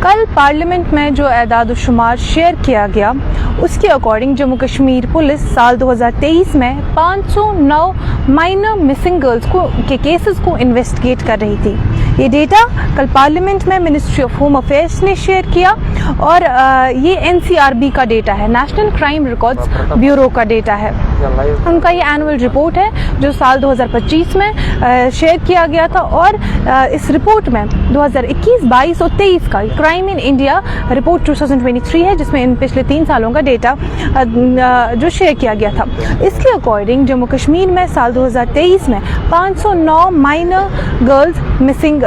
कल पार्लियामेंट में जो एदाद-ओ-शुमार शेयर किया गया उसके अकॉर्डिंग जम्मू कश्मीर पुलिस साल 2023 में 509 माइनर मिसिंग गर्ल्स के केसेस को इन्वेस्टिगेट कर रही थी। ये डेटा कल पार्लियामेंट में मिनिस्ट्री ऑफ होम अफेयर्स ने शेयर किया और ये NCRB का डेटा है, नेशनल क्राइम रिकॉर्ड्स ब्यूरो का डेटा है। उनका ये एनुअल रिपोर्ट है जो साल 2025 में शेयर किया गया था और इस रिपोर्ट में 2021, 22 और 23 का क्राइम इन इंडिया रिपोर्ट 2023 है, जिसमें इन पिछले 3 सालों का डेटा जो शेयर किया गया था। इसके अकॉर्डिंग जम्मू कश्मीर में साल 2023 में 509 माइनर गर्ल्स मिसिंग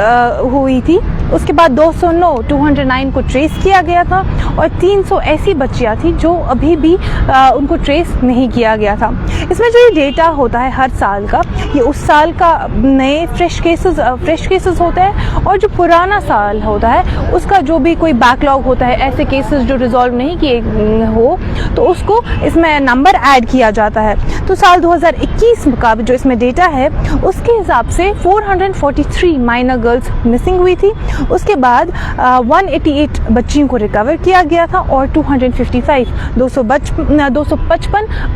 हुई थी। उसके बाद 209 को ट्रेस किया गया था और 300 ऐसी बच्चियां थी जो अभी भी उनको ट्रेस नहीं किया गया था। इसमें जो ये डेटा होता है हर साल का, ये उस साल का नए फ्रेश केसेस होते हैं और जो पुराना साल होता है उसका जो भी कोई बैकलॉग होता है, ऐसे केसेस जो रिजॉल्व नहीं किए हो तो उसको इसमें नंबर ऐड किया जाता है। तो साल 2021 का जो इसमें डेटा है उसके हिसाब से 443 माइनर गर्ल्स मिसिंग हुई थी। उसके बाद 188 बच्चियों को रिकवर किया गया था और 255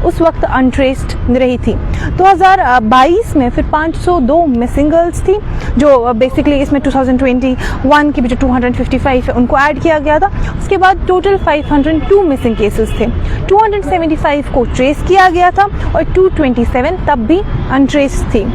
उस वक्त अनट्रेस्ड रही थी। 2022 में फिर 502 मिसिंग गर्ल्स थी जो बेसिकली इसमें 2021 की भी जो 255 है उनको ऐड किया गया था। उसके बाद टोटल 502 मिसिंग केसेस थे। 275 को ट्रेस किया गया था और 227 तब भी अनट्रेस्ड थी।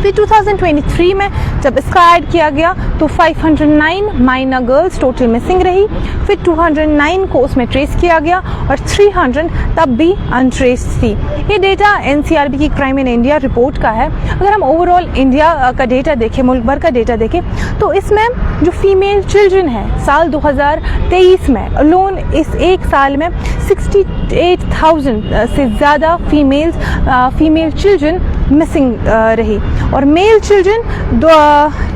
फिर 2023 में जब इसका ऐड किया गया तो 509 माइनर गर्ल्स टोटल मिसिंग रही। फिर 209 को उसमें ट्रेस किया गया और 300 तब भी अनट्रेस्ड थी। ये डेटा NCRB की क्राइम इन इंडिया रिपोर्ट का है। अगर हम ओवरऑल इंडिया का डेटा देखें, मुल्क भर का डेटा देखें, तो इसमें जो फीमेल चिल्ड्रन है साल 2023 में अलोन इस एक साल में 68,000 से ज़्यादा फीमेल चिल्ड्रन मिसिंग रही और मेल चिल्ड्रन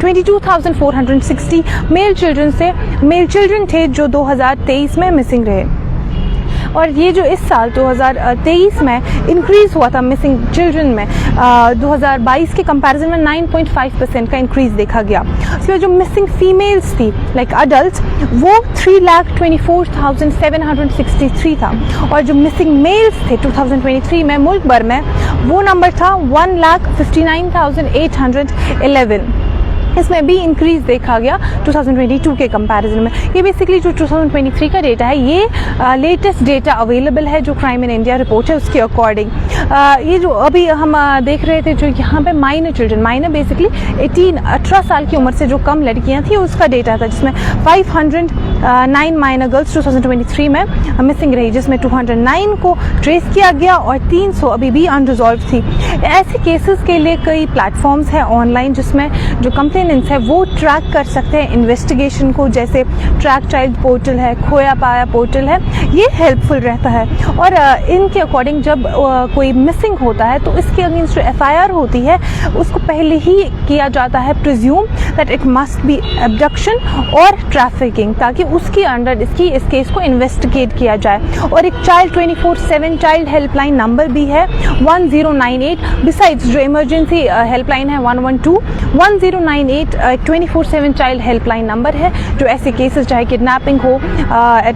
22,460 मेल चिल्ड्रन थे जो 2023 में मिसिंग रहे। और ये जो इस साल 2023 में इंक्रीज हुआ था मिसिंग चिल्ड्रन में 2022 के कंपैरिजन में 9.5% का इंक्रीज देखा गया। उसमें जो मिसिंग फीमेल्स थी लाइक अडल्ट वो 3,24,763 था और जो मिसिंग मेल्स थे 2023 में मुल्क भर में वो नंबर था 1,59,811। इसमें भी इंक्रीज देखा गया 2022 के कंपैरिजन में। ये बेसिकली जो 2023 का डेटा है ये लेटेस्ट डेटा अवेलेबल है जो क्राइम इन इंडिया रिपोर्ट है उसके अकॉर्डिंग। ये जो अभी हम देख रहे थे जो यहाँ पे माइनर बेसिकली 18 साल की उम्र से जो कम लड़कियाँ थी उसका डेटा था, जिसमें 509 माइनर गर्ल्स 2023 में मिसिंग रही, जिसमें 209 को ट्रेस किया गया और 300 अभी भी अनरिजॉल्व थी। ऐसे केसेस के लिए कई प्लेटफॉर्म्स हैं ऑनलाइन जिसमें जो कंप्लेनेंट्स है वो ट्रैक कर सकते हैं इन्वेस्टिगेशन को, जैसे ट्रैक चाइल्ड पोर्टल है, खोया पाया पोर्टल है, ये हेल्पफुल रहता है। और इनके अकॉर्डिंग जब कोई मिसिंग होता है तो इसके अगेंस्ट जो FIR होती है उसको पहले ही किया जाता है presume that it must be abduction और ट्रैफिकिंग, ताकि उसके अंडर इस केस को इन्वेस्टिगेट किया जाए। और एक चाइल्ड 24/7 चाइल्ड हेल्पलाइन नंबर भी है 1098, बिसाइड्स जो इमरजेंसी हेल्पलाइन है 112, 1098 24/7 चाइल्ड हेल्पलाइन नंबर है जो ऐसे केसेस चाहे किडनैपिंग हो,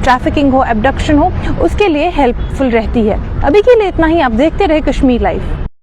ट्रैफिकिंग हो, एब्डक्शन हो, उसके लिए हेल्पफुल रहती है। अभी के लिए इतना ही। आप देखते रहे कश्मीर लाइव।